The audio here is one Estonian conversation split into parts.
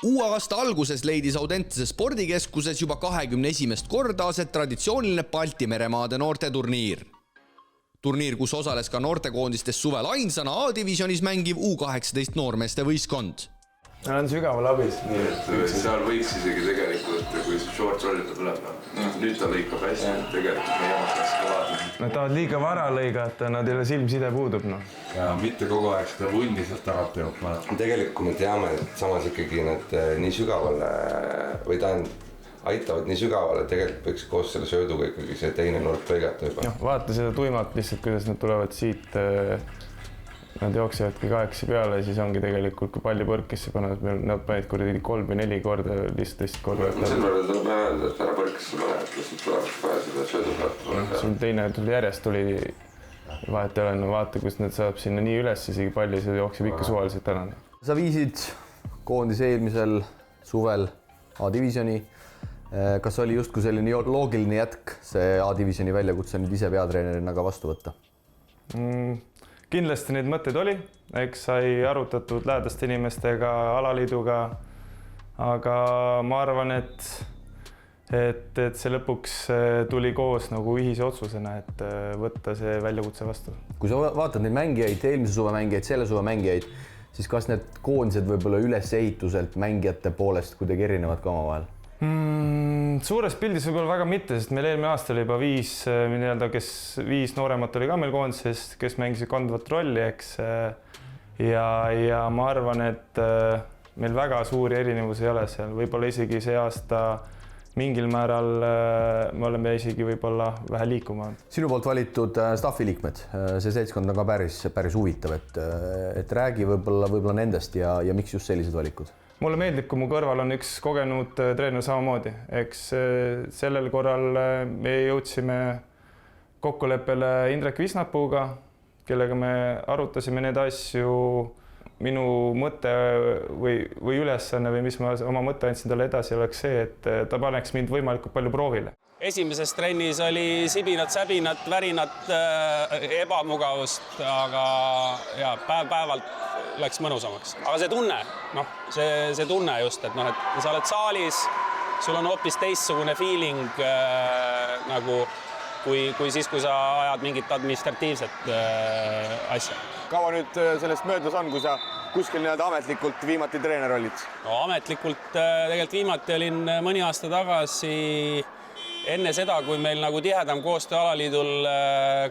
Uue aasta alguses leidis Audentese spordikeskuses juba 21. korda aset traditsiooniline Balti meremaade noorteturniir. Turniir, kus osales ka noortekoondistes suvel ainsana A-divisionis mängiv U18 noormeeste võistkond. On sügaval abis. Nii, et seal võiks isegi tegelikult, kui short rollita tuleb, nüüd ta lõikab hästi, tegelikult me jamas ka vaatame. Nad tahavad liiga vara lõigata, nad ei ole silmside puudub. Ja mitte kogu aeg seda vunni sealt ära teeb. Tegelikult me teame, et samas ikkagi nad nii sügavale või aitavad nii sügavale, tegelikult võiks koos selle sööduga ikkagi see teine nurk lõigata juba. Vaata seda tuimalt lihtsalt, kuidas nad tulevad siit. Nad jooksevadki 8 peale ja siis ongi tegelikult, kui palju põrkisse pannud, nad panid 3 või 4 korda lihtsalt korda. Selle peale tuleb öelda, et ära põrkisse pane, et lihtsalt tuleb kohe seda söödu pealt. Sul teine järjest tuli vahet ei ole, vaata, kus nad saab sinna nii üles, isegi palju see jookseb ikka suvaliselt ära. Sa viisid koondis eelmisel suvel A-divisioni. Kas oli justkui selline loogiline jätk see A-divisioni väljakutse nüüd ise peatreenerina ka vastu võtta? Kindlasti neid mõtteid oli, eks sai arutatud lähedaste inimestega, alaliiduga, aga ma arvan, et see lõpuks tuli koos nagu ühise otsusena, et võtta see väljakutse vastu. Kui sa vaatad neid mängijaid, eelmise suve mängijaid, selle suve mängijaid, siis kas need koondised võib-olla ülesehituselt mängijate poolest kuidagi erinevad ka oma vahel? Suures pildis võib-olla väga mitte, sest meil eelmine aasta oli juba 5 nooremat oli ka meil koondises, kes mängisid kandvat rolli, eks. Ja ma arvan, et meil väga suuri erinevusi ei ole seal. Võib-olla isegi see aasta mingil määral me oleme isegi võib-olla vähe liikuma. Sinu poolt valitud staffi liikmed, see seltskond on ka päris huvitav, et räägi võib-olla nendest ja miks just sellised valikud? Mulle meeldib, kui mu kõrval on üks kogenud treener samamoodi. Eks sellel korral me jõudsime kokkuleppele Indrek Visnapuuga, kellega me arutasime need asju. Minu mõte või ülesanne või mis ma oma mõtte andsin talle edasi oleks see, et ta paneks mind võimalikult palju proovile. Esimeses trennis oli sibinat, säbinat, värinat, ebamugavust, aga ja päevalt läks mõnusamaks. Aga see tunne, see tunne just, et sa oled saalis, sul on hoopis teistsugune feeling nagu kui siis, kui sa ajad mingit administratiivset asja. Kaua nüüd sellest möödas on, kui sa kuskil ametlikult viimati treener olid? No, ametlikult tegelikult viimati olin mõni aasta tagasi enne seda, kui meil nagu tihedam koostöö alaliidul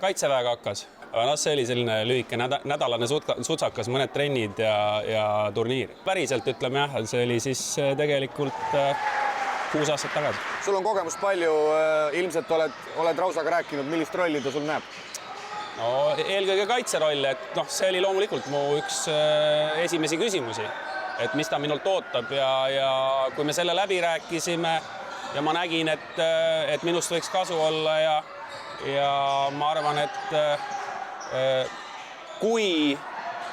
Kaitseväega hakkas. Aga see oli selline lühike nädalane sutsakas, mõned trennid ja turniir. Päriselt ütleme jah, see oli siis tegelikult 6 aastat tagasi. Sul on kogemust palju, ilmselt oled Rausaga rääkinud, millist rolli ta sul näeb? No, eelkõige kaitseroll, et see oli loomulikult mu üks esimesi küsimusi, et mis ta minult ootab ja kui me selle läbi rääkisime ja ma nägin, et minust võiks kasu olla ja ma arvan, et kui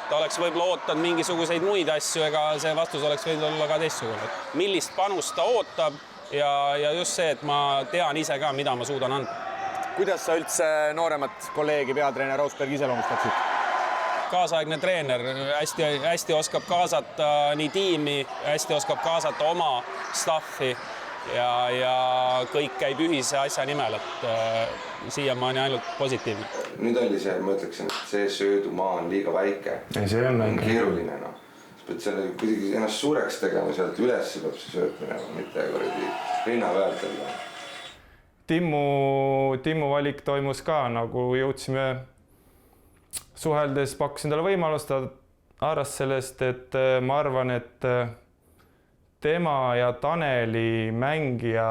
ta oleks võib-olla ootanud mingisuguseid muid asju, ega see vastus oleks võinud olla ka teistsugune. Millist panust ta ootab ja just see, et ma tean ise ka, mida ma suudan anda. Kuidas sa üldse nooremat kolleegi peatreener Rausberg iseloomustaksid? Kaasaegne treener, hästi oskab kaasata nii tiimi, hästi oskab kaasata oma staffi ja kõik käib ühise asja nimel, et siiamaani ainult positiivne. Nüüd oli see, ma ütleksin, et see söödumaa on liiga väike. See on keeruline. Pead selle kuidagi ennast suureks tegema, sealt üles peab see söötmine, mitte rinna pealt. Timmu valik toimus ka, nagu jõudsime suheldes, pakkusin talle võimalust, ta arvas sellest, et ma arvan, et tema ja Taneli mängija,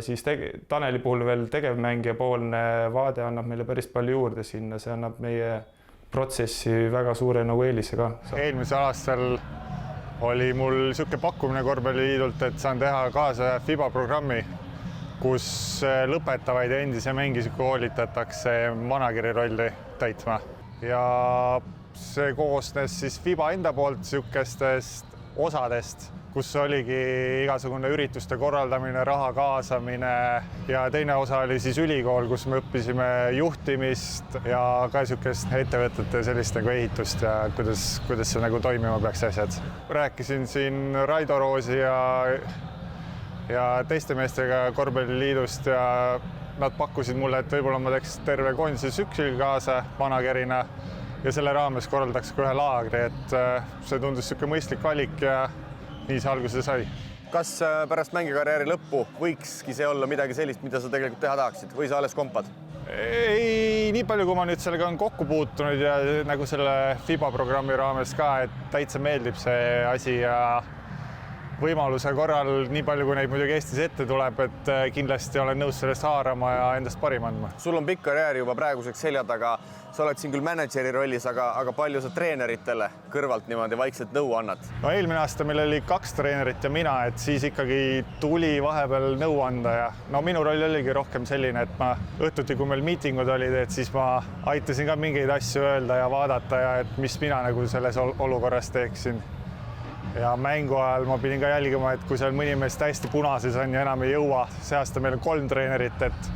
siis Taneli puhul veel tegevmängija poolne vaade annab meile päris palju juurde sinna, see annab meie protsessi väga suure nagu eelise ka. Eelmisel aastal oli mul siuke pakkumine korvpalliliidult, et saan teha kaasa FIBA programmi, kus lõpetavaid endise mängisi koolitatakse manageri rolli täitma. Ja see koosnes siis FIBA enda poolt siukestest osadest kus oligi igasugune ürituste korraldamine, raha kaasamine ja teine osa oli siis ülikool, kus me õppisime juhtimist ja ka niisugust ettevõtete sellist nagu ehitust ja kuidas see nagu toimima peaks asjad. Rääkisin siin Raido Roosi ja teiste meestega korvpalliliidust ja nad pakkusid mulle, et võib-olla ma teeks terve koondise tsükli kaasa managerina ja selle raames korraldaks ka ühe laagri, et see tundus niisugune mõistlik valik ja nii see alguse sai. Kas pärast mängikarjääri lõppu võikski see olla midagi sellist, mida sa tegelikult teha tahaksid või sa alles kompad? Ei, nii palju, kui ma nüüd sellega on kokku puutunud ja nagu selle FIBA programmi raames ka, et täitsa meeldib see asi ja võimaluse korral, nii palju kui neid muidugi Eestis ette tuleb, et kindlasti olen nõus sellest haarama ja endast parim andma. Sul on pikk karjäär juba praeguseks selja taga, sa oled siin küll mänedžeri rollis, aga palju sa treeneritele kõrvalt niimoodi vaikselt nõu annad? No eelmine aasta meil oli 2 treenerit ja mina, et siis ikkagi tuli vahepeal nõu anda ja no minu roll oligi rohkem selline, et ma õhtuti, kui meil miitingud olid, et siis ma aitasin ka mingeid asju öelda ja vaadata ja et mis mina nagu selles olukorras teeksin. Ja mängu ajal ma pidin ka jälgima, et kui seal mõni mees täiesti punases on ja enam ei jõua, see aasta meil on 3 treenerit, et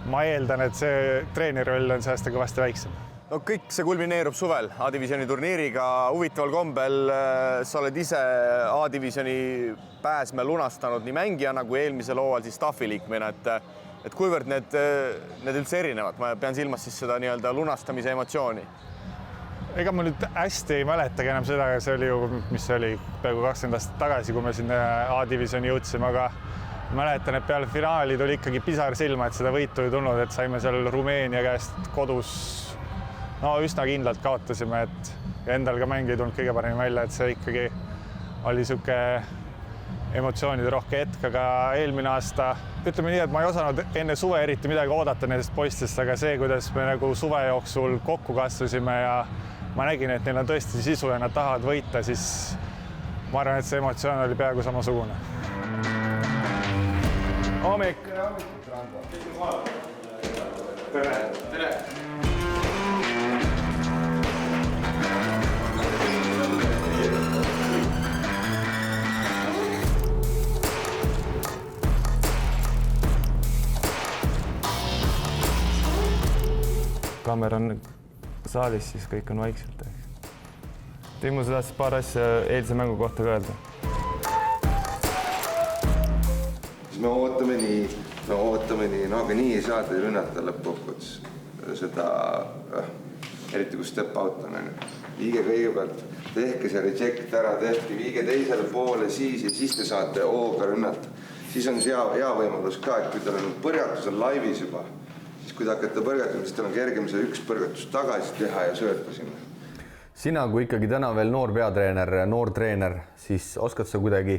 ma eeldan, et see treeneroll on see aasta kõvasti väiksem. No kõik see kulmineerub suvel A-divisjoni turniiriga, huvitaval kombel sa oled ise A-divisjoni pääsme lunastanud nii mängijana kui eelmisel hooajal siis staffi liikmena, et kuivõrd need üldse erinevad, ma pean silmas siis seda nii-öelda lunastamise emotsiooni. Ega ma nüüd hästi ei mäletagi enam seda, see oli ju, mis see oli peaaegu 20 aastat tagasi, kui me sinna A-divisjoni jõudsime, aga mäletan, et peale finaali tuli ikkagi pisar silma, et seda võitu ei tulnud, et saime seal Rumeenia käest kodus üsna kindlalt kaotasime, et endal ka mäng ei tulnud kõige parem välja, et see ikkagi oli niisugune emotsioonide rohke hetk, aga eelmine aasta, ütleme nii, et ma ei osanud enne suve eriti midagi oodata nendest poistest, aga see, kuidas me nagu suve jooksul kokku kasvasime ja ma nägin, et neil on tõesti sisu ja nad tahavad võita, siis ma arvan, et see emotsioon oli peaaegu samasugune. Hommik! Tere! Kaamera on saalis, siis kõik on vaikselt. Timmu, sa tahtsid paar asja eilse mängu kohta ka öelda? Me ootame nii, aga nii ei saa teil rünnata lõppkokkuvõttes seda, eriti kui step out on. Viige kõigepealt, tehke see reject ära, viige teisele poole siis te saate hooga rünnata. Siis on see hea võimalus ka, et kui teil on põrgatus on laivis juba, kui te hakkate põrgatama, siis teil on kergem see üks põrgatus tagasi teha ja sööta sinna. Sina, kui ikkagi täna veel noor peatreener, noor treener, siis oskad sa kuidagi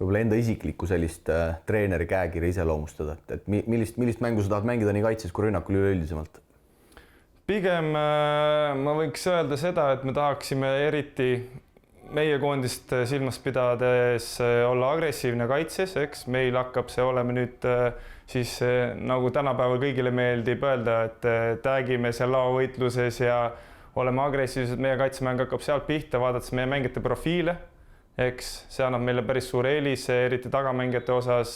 võib-olla enda isiklikku sellist treeneri käekirja iseloomustada, et millist mängu sa tahad mängida nii kaitses kui rünnakul üleüldisemalt? Pigem ma võiks öelda seda, et me tahaksime eriti meie koondist silmas pidades olla agressiivne kaitses, eks meil hakkab see olema nüüd siis nagu tänapäeval kõigile meeldib öelda, et tagime seal laovõitluses ja oleme agressiivsed, meie kaitsemäng hakkab sealt pihta, vaadates meie mängijate profiile, eks see annab meile päris suur eelis, eriti tagamängijate osas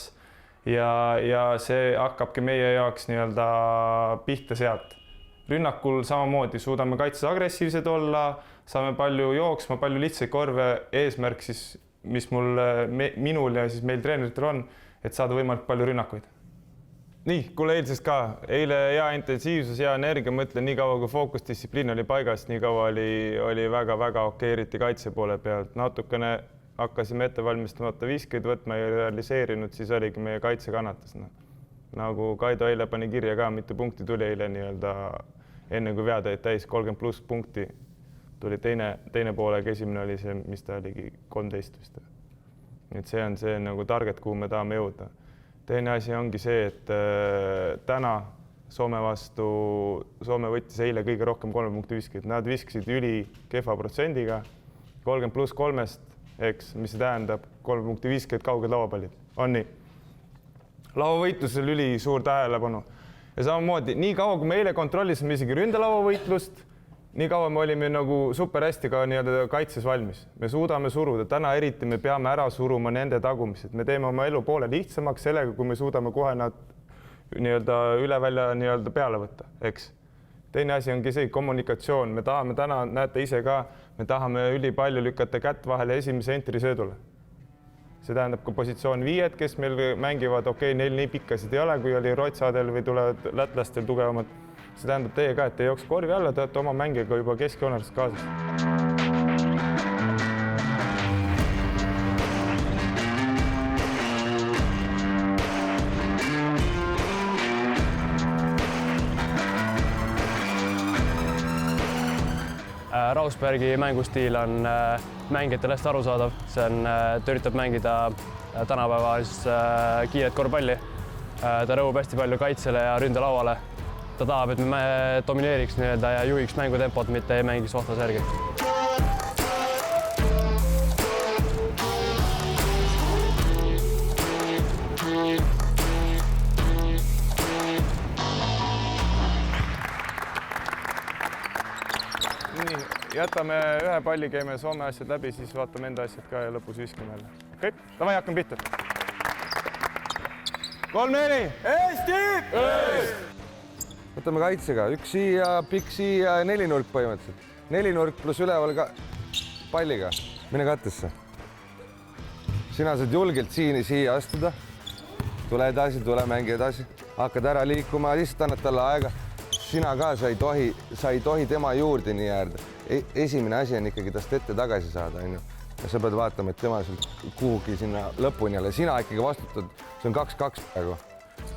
ja see hakkabki meie jaoks nii-öelda pihta sealt. Rünnakul samamoodi suudame kaitses agressiivsed olla, saame palju jooksma, palju lihtsaid korve, eesmärk siis, mis minul ja siis meil treeneritel on, et saada võimalik palju rünnakuid. Nii, kuule eilsest ka. Eile hea intensiivsus, hea energia, mõtlen nii kaua, kui fookusdistsipliin oli paigast, nii kaua oli väga-väga okeeriti kaitse poole pealt. Natukene hakkasime ette valmistamata viskeid võtma ja realiseerinud, siis oligi meie kaitse kannatas. Nagu Kaido eile pani kirja ka, mitu punkti tuli eile nii-öelda enne kui vead olid täis 30+ punkti. Tuli teine poolega, esimene oli see, mis ta oligi 13 vist. Nii et see on see nagu target, kuhu me tahame jõuda. Teine asi ongi see, et täna Soome vastu, Soome võttis eile kõige rohkem 3 punkti viskeid. Nad viskasid üli kehva protsendiga, 30+3, eks, mis see tähendab 3 punkti viskeid kauged lauapallid. On nii. Lauavõitlusel üli suur tähelepanu. Ja samamoodi, nii kaua kui me eile kontrollisime isegi ründelauavõitlust, nii kaua me olime nagu super hästi ka nii-öelda kaitses valmis. Me suudame suruda. Täna eriti me peame ära suruma nende tagumised. Me teeme oma elu poole lihtsamaks sellega, kui me suudame kohe nad nii-öelda üle välja nii-öelda peale võtta, eks. Teine asi ongi see kommunikatsioon. Me tahame täna, näete ise ka, me tahame ülipalju lükata kätt vahele esimese entri söödule. See tähendab ka positsioon 5, kes meil mängivad, neil nii pikkasid ei ole, kui oli Rotsadel või tulevad lätlastel tugevamad. See tähendab teie ka, et te jooks korvi alla, te olete oma mängiga juba keskjoonarist kaasas. Rausbergi mängustiil on mängijatele hästi arusaadav. See on, ta üritab mängida tänapäeva kiiret korvpalli. Ta rõhub hästi palju kaitsele ja ründelauale. Ta tahab, et me domineeriks nii-öelda ja juhiks mängutempot, mitte ei mängiks vastase järgi. Jätame ühe palli, käime Soome asjad läbi, siis vaatame enda asjad ka ja lõpus viskame jälle. Okei, davai, hakkame pihta. 3-4! Eesti! Võtame kaitsega, üks siia, pikk siia, 4 nurk põhimõtteliselt. 4 nurk pluss üleval ka palliga. Mine kattesse. Sina saad julgelt siia astuda. Tule edasi, tule mängi edasi. Hakkad ära liikuma, lihtsalt annad talle aega. Sina ka, sa ei tohi tema juurde nii äärda. Esimene asi on ikkagi tast ette tagasi saada, on ju. Ja sa pead vaatama, et tema kuhugi sinna lõpuni jälle. Sina ikkagi vastutad, see on 2-2 praegu.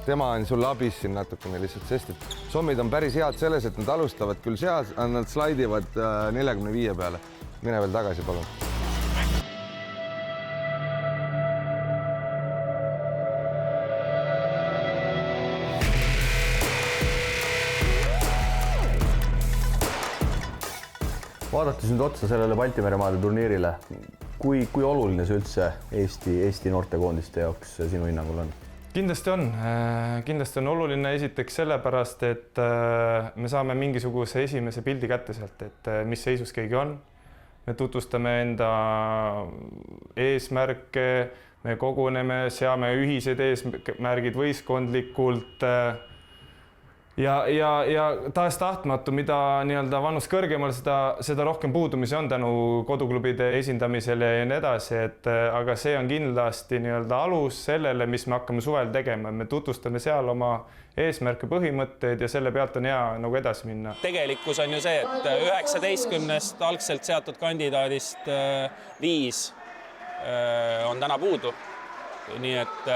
Tema on sul abis siin natukene lihtsalt, sest et sommid on päris head selles, et nad alustavad küll seal, nad slaidivad 45 peale. Mine veel tagasi, palun. Vaadates nüüd otsa sellele Baltimeremaade turniirile, kui oluline see üldse Eesti noortekoondiste jaoks sinu hinnangul on? Kindlasti on oluline esiteks sellepärast, et me saame mingisuguse esimese pildi kätte sealt, et mis seisus keegi on. Me tutvustame enda eesmärke, me koguneme, seame ühised eesmärgid võistkondlikult. Ja taas tahtmatu, mida nii-öelda vanus kõrgemal, seda rohkem puudumisi on tänu koduklubide esindamisele ja nii edasi, aga see on kindlasti nii-öelda alus sellele, mis me hakkame suvel tegema. Me tutvustame seal oma eesmärke, põhimõtteid ja selle pealt on hea nagu edasi minna. Tegelikkus on ju see, et 19 algselt seatud kandidaadist 5 on täna puudu. Nii et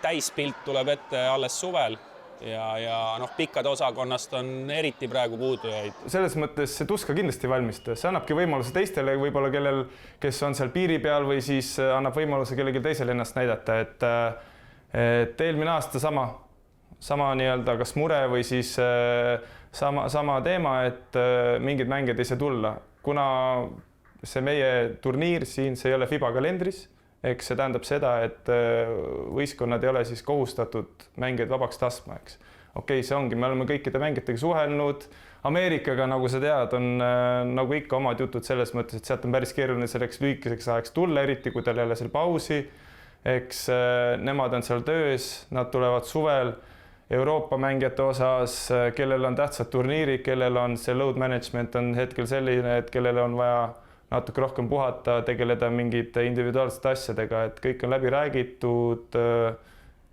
täispilt tuleb ette alles suvel. Ja pikkade osakonnast on eriti praegu puudujaid. Selles mõttes see tuska kindlasti valmistab. See annabki võimaluse teistele, võib-olla kellel, kes on seal piiri peal või siis annab võimaluse kellelgi teisele ennast näidata. Et eelmine aasta sama nii-öelda kas mure või siis sama teema, et mingid mängijad ei saa tulla. Kuna see meie turniir siin, see ei ole FIBA kalendris, eks see tähendab seda, et võistkonnad ei ole siis kohustatud mängijaid vabaks tassma, eks. Okei, see ongi, me oleme kõikide mängijatega suhelnud. Ameerikaga, nagu sa tead, on nagu ikka omad jutud selles mõttes, et sealt on päris keeruline selleks lühikeseks ajaks tulla, eriti kui tal ei ole seal pausi. Eks nemad on seal töös, nad tulevad suvel Euroopa mängijate osas, kellel on tähtsad turniirid, kellel on see load management on hetkel selline, et kellel on vaja natuke rohkem puhata, tegeleda mingite individuaalsete asjadega, et kõik on läbi räägitud.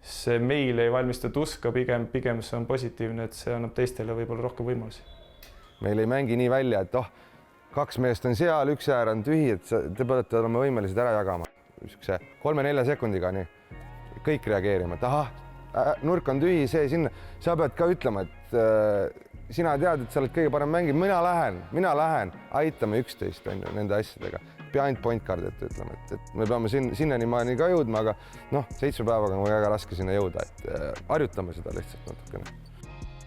See meil ei valmista tuska, pigem see on positiivne, et see annab teistele võib-olla rohkem võimalusi. Meil ei mängi nii välja, et 2 meest on seal, üks äär on tühi, et te peate olema võimelised ära jagama. 3-4 sekundiga nii. Kõik reageerima, et nurk on tühi, see sinna. Sa pead ka ütlema, et sina tead, et sa oled kõige parem mängib, mina lähen, aitame 11 on ju, nende asjadega. Pea ainult point card, et ütleme, et me peame sinnani maani ka jõudma, aga 7 päevaga on väga raske sinna jõuda, et harjutame seda lihtsalt natukene.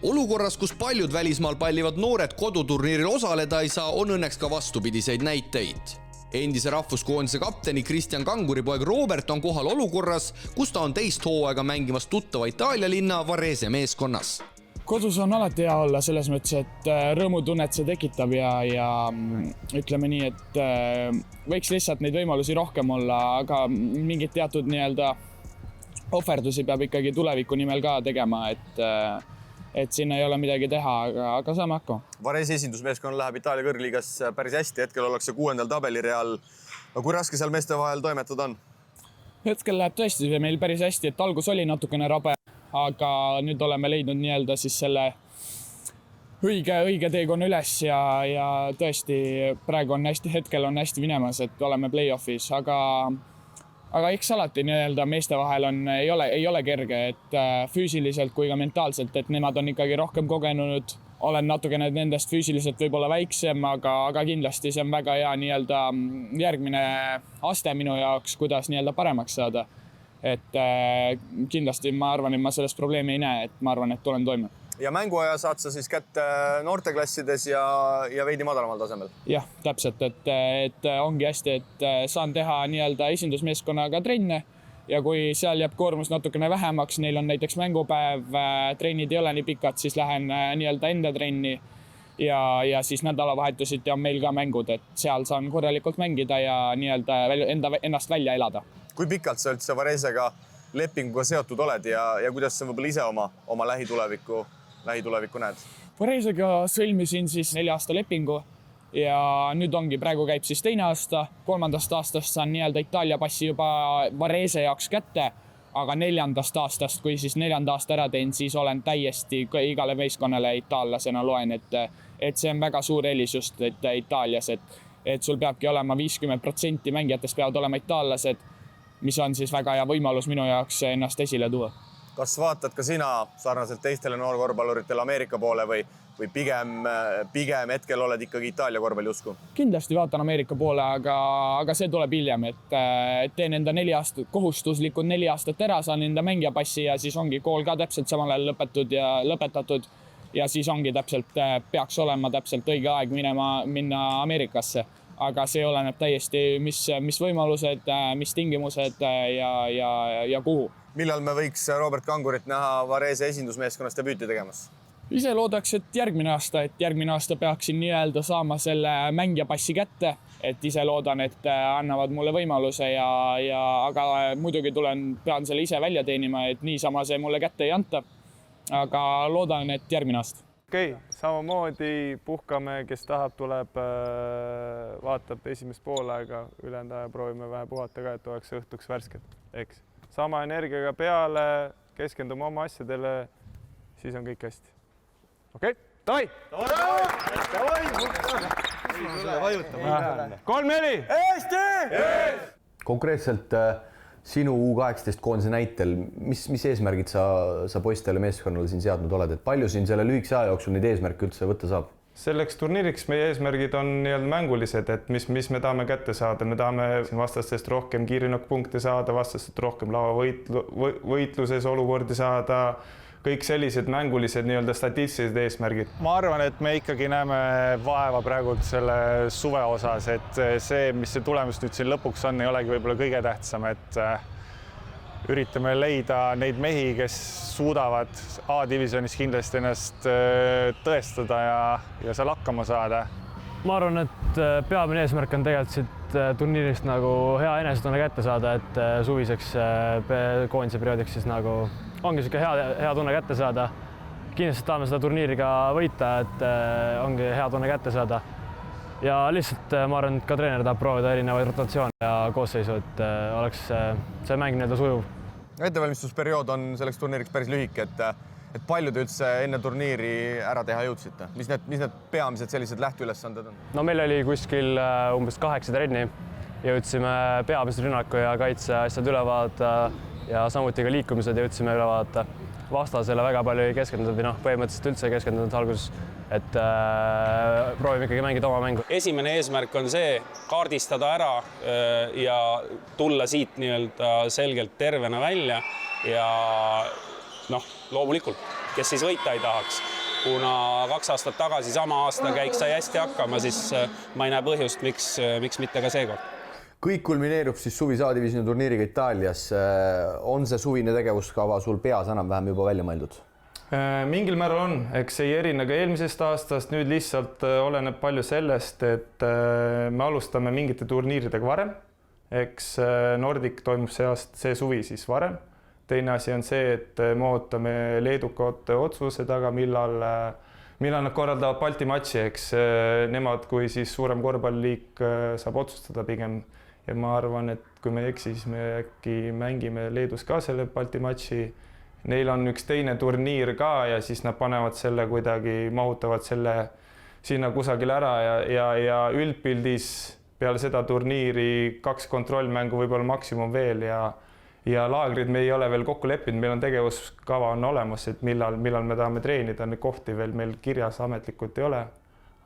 Olukorras, kus paljud välismaal pallivad noored koduturniiril osaleda ei saa, on õnneks ka vastupidiseid näiteid. Endise rahvuskoondise kapteni Kristjan Kanguri poeg Robert on kohal olukorras, kus ta on teist hooaega mängimas tuttava Itaalia linna Varese meeskonnas. kodus on alati hea olla selles mõttes, et rõõmutunnet see tekitab ja ütleme nii, et võiks lihtsalt neid võimalusi rohkem olla, aga mingid teatud nii-öelda ohverdusi peab ikkagi tuleviku nimel ka tegema, et sinna ei ole midagi teha, aga saame hakkama. Varese esindusmeeskonnal läheb Itaalia kõrgliigas päris hästi, hetkel ollakse 6. tabelireal. No kui raske seal meeste vahel toimetada on? Hetkel läheb tõesti meil päris hästi, et algus oli natukene rabe, aga nüüd oleme leidnud nii-öelda siis selle õige teekonna üles ja tõesti praegu on hetkel on hästi minemas, et oleme play-offis, aga eks alati nii-öelda meeste vahel ei ole kerge, et füüsiliselt kui ka mentaalselt, et nemad on ikkagi rohkem kogenud. Olen natukene nendest füüsiliselt võib-olla väiksem, aga kindlasti see on väga hea nii-öelda järgmine aste minu jaoks, kuidas nii-öelda paremaks saada. Et kindlasti ma arvan, et ma sellest probleemi ei näe, et ma arvan, et tulen toime. Ja mänguaja saad sa siis kätte noorteklassides ja veidi madalamal tasemel? Jah, täpselt, et ongi hästi, et saan teha nii-öelda esindusmeeskonnaga trenne ja kui seal jääb koormus natukene vähemaks, neil on näiteks mängupäev, trennid ei ole nii pikad, siis lähen nii-öelda enda trenni ja siis nädalavahetusiti on meil ka mängud, et seal saan korralikult mängida ja nii-öelda ennast välja elada. Kui pikalt sa üldse Varesega lepinguga seotud oled ja kuidas sa võib-olla ise oma lähitulevikku näed? Varesega sõlmisin siis 4 aasta lepingu ja nüüd praegu käib siis 2. aasta. 3. aastast saan nii-öelda Itaalia passi juba Varese jaoks kätte, aga 4. aastast, kui siis 4. aasta ära teen, siis olen täiesti igale meeskonnale itaallasena loen, et see on väga suur eelis just Itaalias, et sul peabki olema 50% mängijatest peavad olema itaallased, mis on siis väga hea võimalus minu jaoks ennast esile tuua. Kas vaatad ka sina sarnaselt teistele noorkorvpalluritele Ameerika poole või pigem hetkel oled ikkagi Itaalia korvpalli usku? Kindlasti vaatan Ameerika poole, aga see tuleb hiljem, et teen enda 4 aastat, kohustuslikud 4 aastat ära, saan enda mängijapassi ja siis ongi kool ka täpselt samal ajal lõpetatud ja siis ongi täpselt, peaks olema täpselt õige aeg minna Ameerikasse. Aga see oleneb täiesti, mis võimalused, mis tingimused ja kuhu. Millal me võiks Robert Kangurit näha Varese esindusmeeskonnast debüüti tegemas? Ise loodaks, et järgmine aasta peaksin nii-öelda saama selle mängijapassi kätte, et ise loodan, et annavad mulle võimaluse aga muidugi pean selle ise välja teenima, et niisama see mulle kätte ei anta. Aga loodan, et järgmine aasta. Okei, samamoodi puhkame, kes tahab, tuleb, vaatab esimest poolaega, ülejäänud aja proovime vähe puhata ka, et oleks õhtuks värsket. Eks. Sama energiaga peale, keskendume oma asjadele, siis on kõik hästi. Okei, davai! 3-4! Eesti! Konkreetselt sinu U18 koondise näitel, mis eesmärgid sa poistele meeskonnale siin seadnud oled, et palju siin selle lühikese aja jooksul neid eesmärke üldse võtta saab? Selleks turniiriks meie eesmärgid on nii-öelda mängulised, et mis me tahame kätte saada. Me tahame vastastest rohkem kiirinokkpunkte saada, vastastest rohkem lauavõitluses olukordi saada, kõik sellised mängulised nii-öelda statistilised eesmärgid. Ma arvan, et me ikkagi näeme vaeva praegult selle suve osas, et see, mis see tulemus nüüd siin lõpuks on, ei olegi võib-olla kõige tähtsam, et üritame leida neid mehi, kes suudavad A-divisionis kindlasti ennast tõestada ja seal hakkama saada. Ma arvan, et peamine eesmärk on tegelikult siit turniirist nagu hea enesetunne kätte saada, et suviseks koondise perioodiks siis nagu ongi siuke hea tunne kätte saada. Kindlasti tahame seda turniiri ka võita, et ongi hea tunne kätte saada. Ja lihtsalt ma arvan, et ka treener tahab proovida erinevaid rotatsioone ja koosseisu, et oleks see mäng nii-öelda sujuv. Ettevalmistusperiood on selleks turniiriks päris lühike, et palju te üldse enne turniiri ära teha jõudsite? Mis need peamised sellised lähteülesanded on? No meil oli kuskil umbes 8 trenni. Jõudsime peamised rünnaku ja kaitse asjad üle vaadata ja samuti ka liikumised jõudsime üle vaadata. Vastasele väga palju ei keskendunud või põhimõtteliselt üldse ei keskendunud alguses, et proovime ikkagi mängida oma mängu. Esimene eesmärk on see kaardistada ära ja tulla siit nii-öelda selgelt tervena välja ja loomulikult, kes siis võita ei tahaks. Kuna 2 aastat tagasi sama aasta käik sai hästi hakkama, siis ma ei näe põhjust, miks mitte ka seekord. Kõik kulmineerub siis suvise A-divisiooni turniiriga Itaalias. On see suvine tegevuskava sul peas enam-vähem juba välja mõeldud? Mingil määral on, eks ei erine ka eelmisest aastast, nüüd lihtsalt oleneb palju sellest, et me alustame mingite turniiridega varem. Eks Nordic toimub see suvi siis varem. Teine asi on see, et me ootame leedukate otsuse taga, millal nad korraldavad Balti matši, eks nemad kui siis suurem korvpalliliik saab otsustada pigem. Ja ma arvan, et kui me eksi, siis me äkki mängime Leedus ka selle Balti matši. Neil on üks teine turniir ka ja siis nad panevad selle kuidagi, mahutavad selle sinna kusagil ära ja üldpildis peale seda turniiri 2 kontrollmängu võib-olla maksimum veel ja laagrid me ei ole veel kokku leppinud, meil on tegevuskava on olemas, et millal me tahame treenida, neid kohti veel meil kirjas ametlikult ei ole,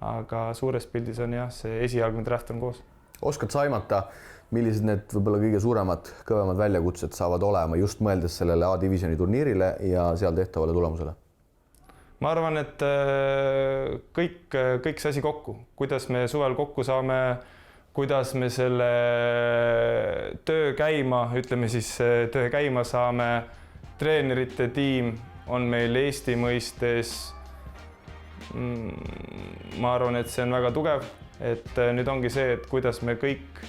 aga suures pildis on jah, see esialgne draft on koos. Oskad sa aimata, millised need võib-olla kõige suuremad, kõvemad väljakutsed saavad olema just mõeldes sellele A-divisjoni turniirile ja seal tehtavale tulemusele? Ma arvan, et kõik see asi kokku, kuidas me suvel kokku saame, kuidas me selle töö käima saame, treenerite tiim on meil Eesti mõistes. Ma arvan, et see on väga tugev, et nüüd ongi see, et kuidas me kõik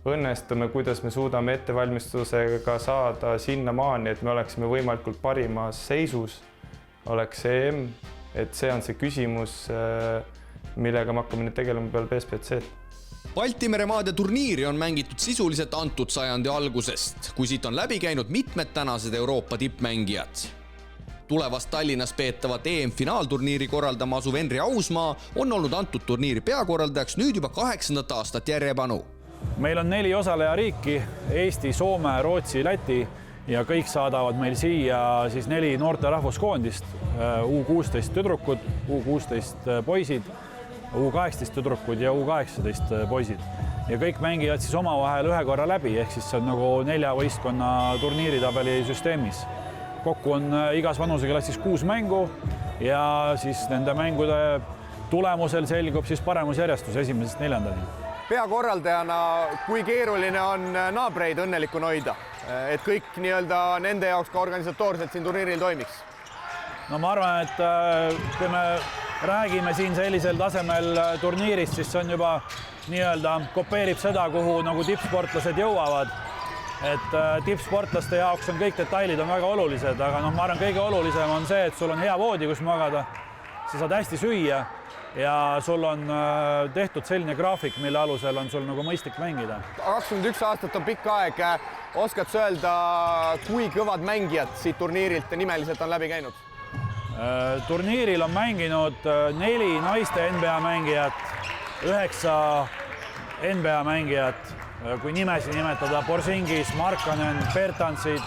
õnnestume, kuidas me suudame ettevalmistusega saada sinna maani, et me oleksime võimalikult parimas seisus, oleks EM, et see on see küsimus, millega me hakkame nüüd tegelema peale BSPC. Baltimeremaade turniiri on mängitud sisuliselt antud sajandi algusest, kui siit on läbi käinud mitmed tänased Euroopa tippmängijad. Tulevast Tallinnas peetavat EM-finaalturniiri korraldama asuv Henri Ausmaa on olnud antud turniiri peakorraldajaks nüüd juba 8. aastat järjepanu. Meil on 4 osalejariiki, Eesti, Soome, Rootsi, Läti ja kõik saadavad meil siia siis 4 noorte rahvuskoondist, U16 tüdrukud, U16 poisid, U18 tüdrukud ja U18 poisid. Ja kõik mängivad siis omavahel ühe korra läbi, ehk siis see on nagu 4 võistkonna turniiritabeli süsteemis. Kokku on igas vanuseklassis 6 mängu ja siis nende mängude tulemusel selgub siis paremusjärjestus 1.–4. Peakorraldajana, kui keeruline on naabreid õnnelikuna hoida, et kõik nii-öelda nende jaoks ka organisatoorselt siin turniiril toimiks? No ma arvan, et kui me räägime siin sellisel tasemel turniirist, siis see on juba nii-öelda kopeerib seda, kuhu nagu tippsportlased jõuavad. Et tippsportlaste jaoks on kõik detailid on väga olulised, aga ma arvan, kõige olulisem on see, et sul on hea voodi, kus magada, sa saad hästi süüa ja sul on tehtud selline graafik, mille alusel on sul nagu mõistlik mängida. 21 aastat on pikk aeg. Oskad sa öelda, kui kõvad mängijad siit turniirilt nimeliselt on läbi käinud? Turniiril on mänginud 4 naiste NBA mängijat, 9 NBA mängijat, kui nimesi nimetada, Porzingis, Markkanen, Bertansid,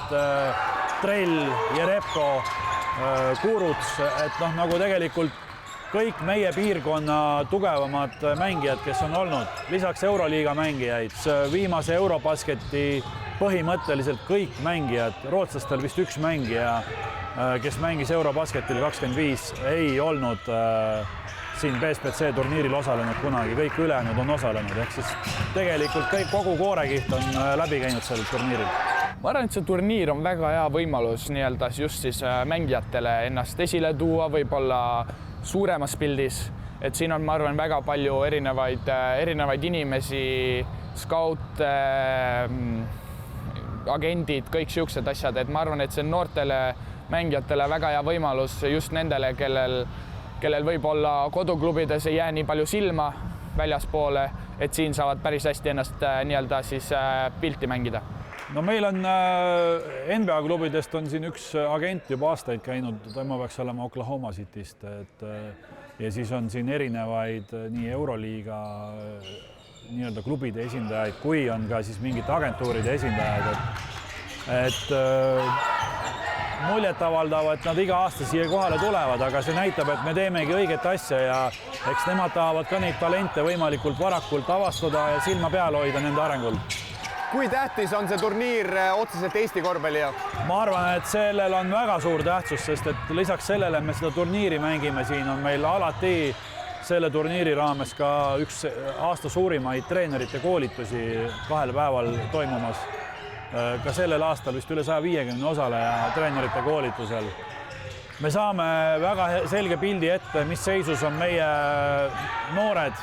Trell, Jerebko, Kuruts, et nagu tegelikult kõik meie piirkonna tugevamad mängijad, kes on olnud, lisaks Euroliiga mängijaid, viimase Eurobasketi põhimõtteliselt kõik mängijad, rootslastel vist 1 mängija, kes mängis Eurobasketil 25, ei olnud siin BSPC turniiril osalenud kunagi, kõik ülejäänud on osalenud, ehk siis tegelikult kogu koorekiht on läbi käinud sellel turniiril. Ma arvan, et see turniir on väga hea võimalus nii-öelda just siis mängijatele ennast esile tuua, võib-olla suuremas pildis, et siin on, ma arvan, väga palju erinevaid inimesi, skaut, agendid, kõik siuksed asjad, et ma arvan, et see on noortele mängijatele väga hea võimalus just nendele, kellel võib-olla koduklubides ei jää nii palju silma väljaspoole, et siin saavad päris hästi ennast nii-öelda siis pilti mängida. No meil on NBA klubidest on siin üks agent juba aastaid käinud, tema peaks olema Oklahoma Cityst, ja siis on siin erinevaid nii Euroliiga nii-öelda klubide esindajaid, kui on ka siis mingite agentuuride esindajad, et muljet avaldavad, et nad iga aasta siia kohale tulevad, aga see näitab, et me teemegi õiget asja ja eks nemad tahavad ka neid talente võimalikult varakult avastada ja silma peal hoida nende arengul. Kui tähtis on see turniir otseselt Eesti korvpalli jaoks? Ma arvan, et sellel on väga suur tähtsus, sest et lisaks sellele me seda turniiri mängime siin, on meil alati selle turniiri raames ka üks aasta suurimaid treenerite koolitusi 2 päeval toimumas. Ka sellel aastal vist üle 150 osaleja treenerite koolitusel. me saame väga selge pildi ette, mis seisus on meie noored,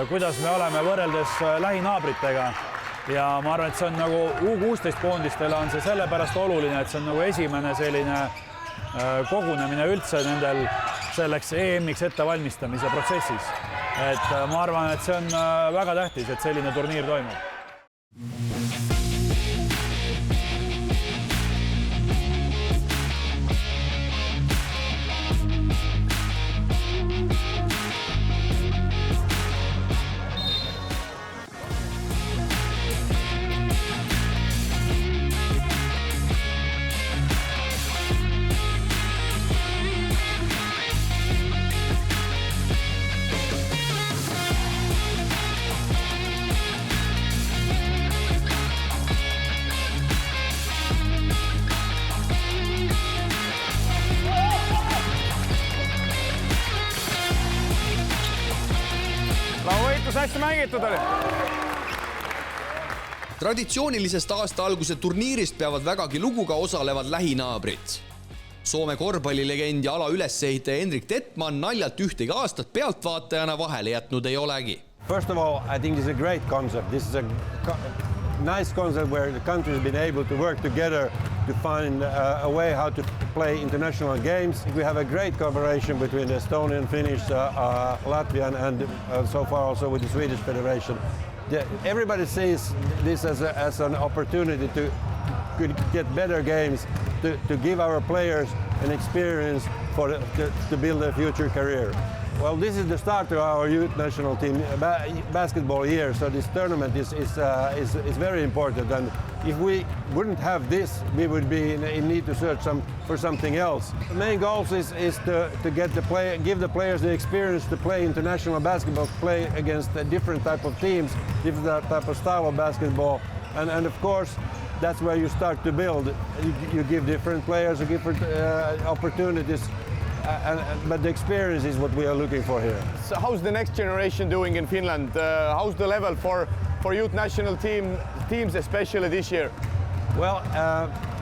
kuidas me oleme võrreldes lähinaabritega. Ja ma arvan, et see on nagu U16 koondistele on see sellepärast oluline, et see on nagu esimene selline kogunemine üldse nendel selleks EM-iks ettevalmistamise protsessis. Et ma arvan, et see on väga tähtis, et selline turniir toimub. Hästi mängitud oli. Traditsioonilisest aasta alguse turniirist peavad vägagi lugu ka osalevad lähinaabrid. Soome korvpallilegend ja ala ülesehitaja Henrik Detman naljalt ühtegi aastat pealtvaatajana vahele jätnud ei olegi. First of all, I think this is a great concept. This is a nice concept where the country has been able to work together to find a way how to play international games. We have a great cooperation between the Estonian, Finnish, Latvian and so far also with the Swedish Federation. Everybody sees this as an opportunity to get better games, to give our players an experience to build their future career. Well, this is the start of our youth national team basketball year, so this tournament is very important. And if we wouldn't have this, we would be in need to search for something else. The main goal is to give the players the experience to play international basketball, play against a different type of teams, different type of style of basketball, and of course, that's where you start to build. You give different players different opportunities. But the experience is what we are looking for here. So how's the next generation doing in Finland? How's the level for youth national teams, especially this year? Well,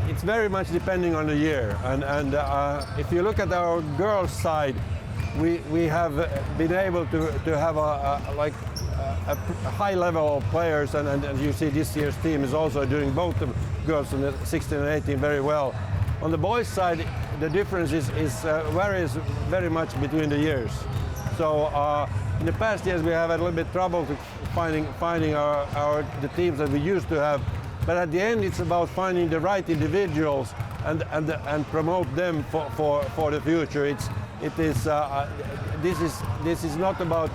it's very much depending on the year. And if you look at our girls' side, we have been able to have a high level of players, and you see this year's team is also doing both the girls and the 16 and 18 very well. On the boys' side, the difference varies very much between the years. So in the past years, we have had a little bit trouble to finding the teams that we used to have. But at the end, it's about finding the right individuals and promote them for the future. This is not about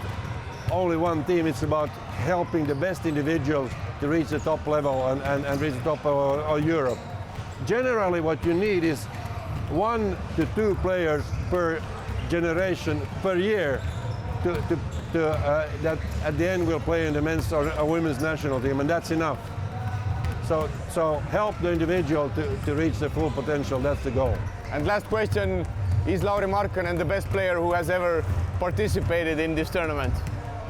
only one team. It's about helping the best individuals to reach the top level and reach the top of Europe. Generally, what you need is 1 to 2 players per generation per year that at the end will play in the men's or women's national team, and that's enough. So help the individual to reach the full potential. That's the goal. And last question, is Lauri Markkanen the best player who has ever participated in this tournament?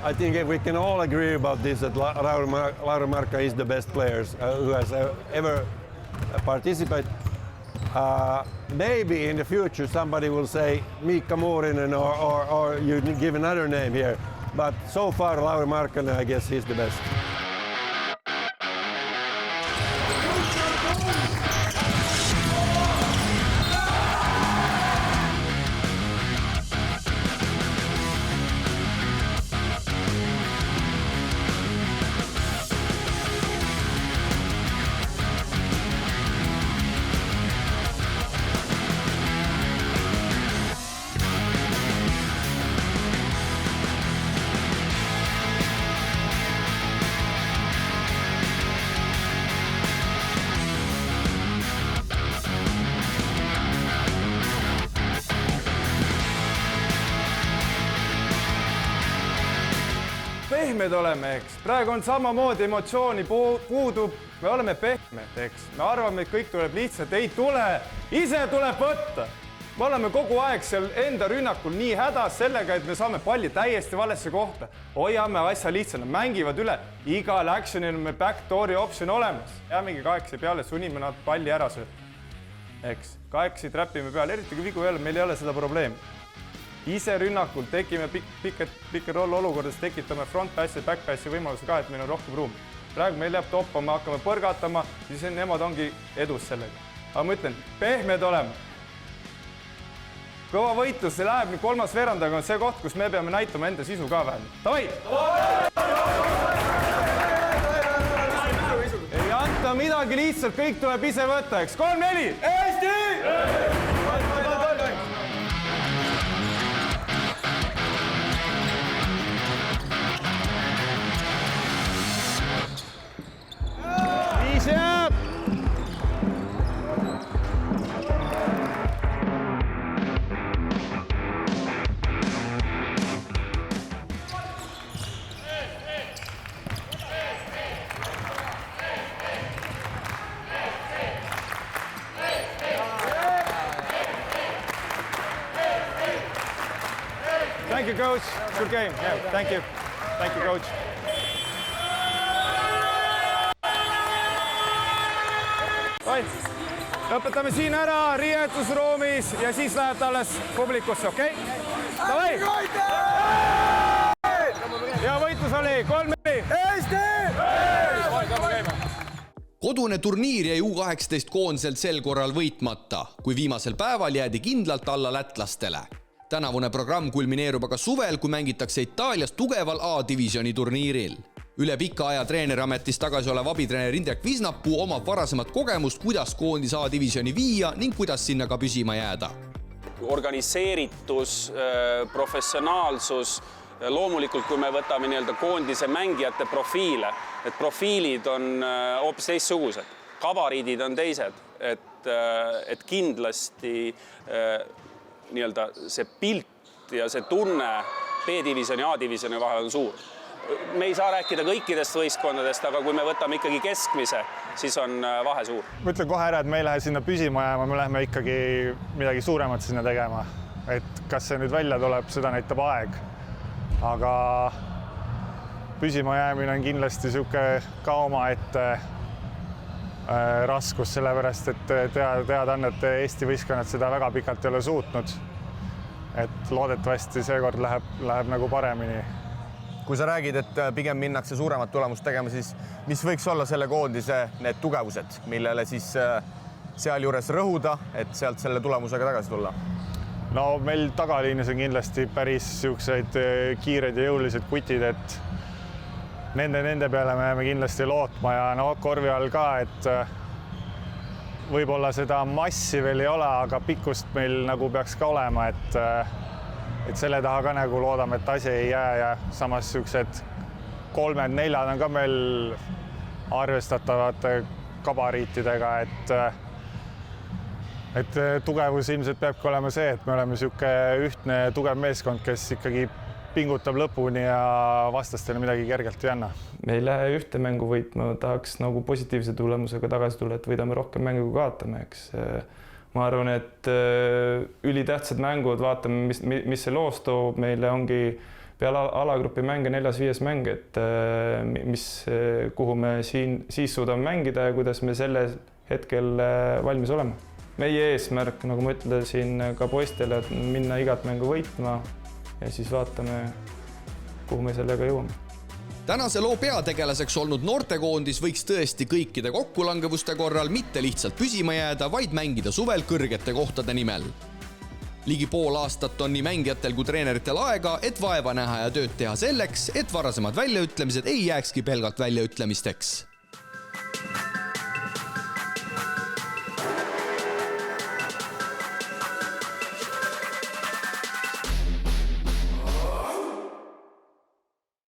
I think we can all agree about this, that Lauri Markkanen is the best player who has ever participate. Maybe in the future somebody will say Miikka Muurinen or you give another name here. But so far Lauri Markkanen, I guess he's the best. Pehmed oleme, eks. Praegu on samamoodi emotsiooni puudub. Me oleme pehmed, eks. Me arvame, et kõik tuleb lihtsalt. Ei tule. Ise tuleb võtta. Me oleme kogu aeg seal enda rünnakul nii hädas sellega, et me saame palli täiesti valesse kohta. Hoiame asja lihtsalt. Mängivad üle. Igal actionil on meil backdoori option olemas. Jäämegi 8 peale, sunnime nad palli ära sööma. eks. Kahekesi träpime peale, eriti kui vigu ei ole, meil ei ole seda probleemi. Ise rünnakult tekime pikk roll olukordades, tekitame front passi, back passi võimaluse ka, et meil on rohkem ruumi. Praegu meil jääb toppama, hakkame põrgatama, siis nemad ongi edus sellega. Aga ma ütlen, pehmed oleme. Kõva võitlus, see läheb nüüd 3. veerand, aga on see koht, kus me peame näitama enda sisu ka vähemalt. Davai! Ei anta midagi lihtsalt, kõik tuleb ise võtta, eks? 3-4! Eesti! Viis jääb! Thank you, coach. Good game. Yeah, thank you. Thank you, coach. Lõpetame siin ära riietusruumis ja siis läheb alles publikusse, okei? Davai! Ja võitlus oli 3-4. Eesti! Kodune turniir jäi U18 koondiselt sel korral võitmata, kui viimasel päeval jäädi kindlalt alla lätlastele. Tänavune programm kulmineerub aga suvel, kui mängitakse Itaalias tugeval A-divisjoni turniiril. Üle pika aja treeneriametis tagasi olev abitreener Indrek Visnapuu omab varasemat kogemust, kuidas koondis A-divisjoni viia ning kuidas sinna ka püsima jääda. Organiseeritus, professionaalsus, loomulikult kui me võtame koondise mängijate profiile, et profiilid on hoopis teistsugused, gabariidid on teised, et kindlasti see pilt ja see tunne B-divisjoni ja A-divisjoni vahel on suur. Me ei saa rääkida kõikidest võistkondadest, aga kui me võtame ikkagi keskmise, siis on vahe suur. Ma ütlen kohe ära, et me ei lähe sinna püsima jääma, me läheme ikkagi midagi suuremat sinna tegema. Et kas see nüüd välja tuleb, seda näitab aeg. Aga püsima jäämine on kindlasti ka omaette raskus, sellepärast et teada on, et Eesti võistkonnad seda väga pikalt ei ole suutnud. Et loodetavasti seekord läheb nagu paremini. Kui sa räägid, et pigem minnakse suuremat tulemust tegema, siis mis võiks olla selle koondise need tugevused, millele siis seal juures rõhuda, et sealt selle tulemusega tagasi tulla? No meil tagaliinis on kindlasti päris kiired ja jõulised kutid, et nende peale me jääme kindlasti lootma ja korvi all ka, et võib-olla seda massi veel ei ole, aga pikkust meil nagu peaks ka olema, et selle taha ka nagu loodame, et asi ei jää ja samas 3-4 on ka meil arvestatavate gabariitidega, et tugevus ilmselt peabki olema see, et me oleme ühtne tugev meeskond, kes ikkagi pingutab lõpuni ja vastastele midagi kergelt ei anna. Me ei lähe ühte mängu võitma, tahaks nagu positiivse tulemusega tagasi tulla, et võidame rohkem mängu kui kaotame, eks. Ma arvan, et ülitähtsad mängud, vaatame, mis see loos toob, meile ongi peale alagrupi mänge 4-5 mäng, et kuhu me siis suudame mängida ja kuidas me selle hetkel valmis oleme. Meie eesmärk, nagu ma ütlesin ka poistele, et minna igat mängu võitma ja siis vaatame, kuhu me sellega jõuame. Tänase loo peategelaseks olnud noortekoondis võiks tõesti kõikide kokkulangevuste korral mitte lihtsalt püsima jääda, vaid mängida suvel kõrgete kohtade nimel. Ligi pool aastat on nii mängijatel kui treeneritel aega, et vaeva näha ja tööd teha selleks, et varasemad väljaütlemised ei jääkski pelgalt väljaütlemisteks.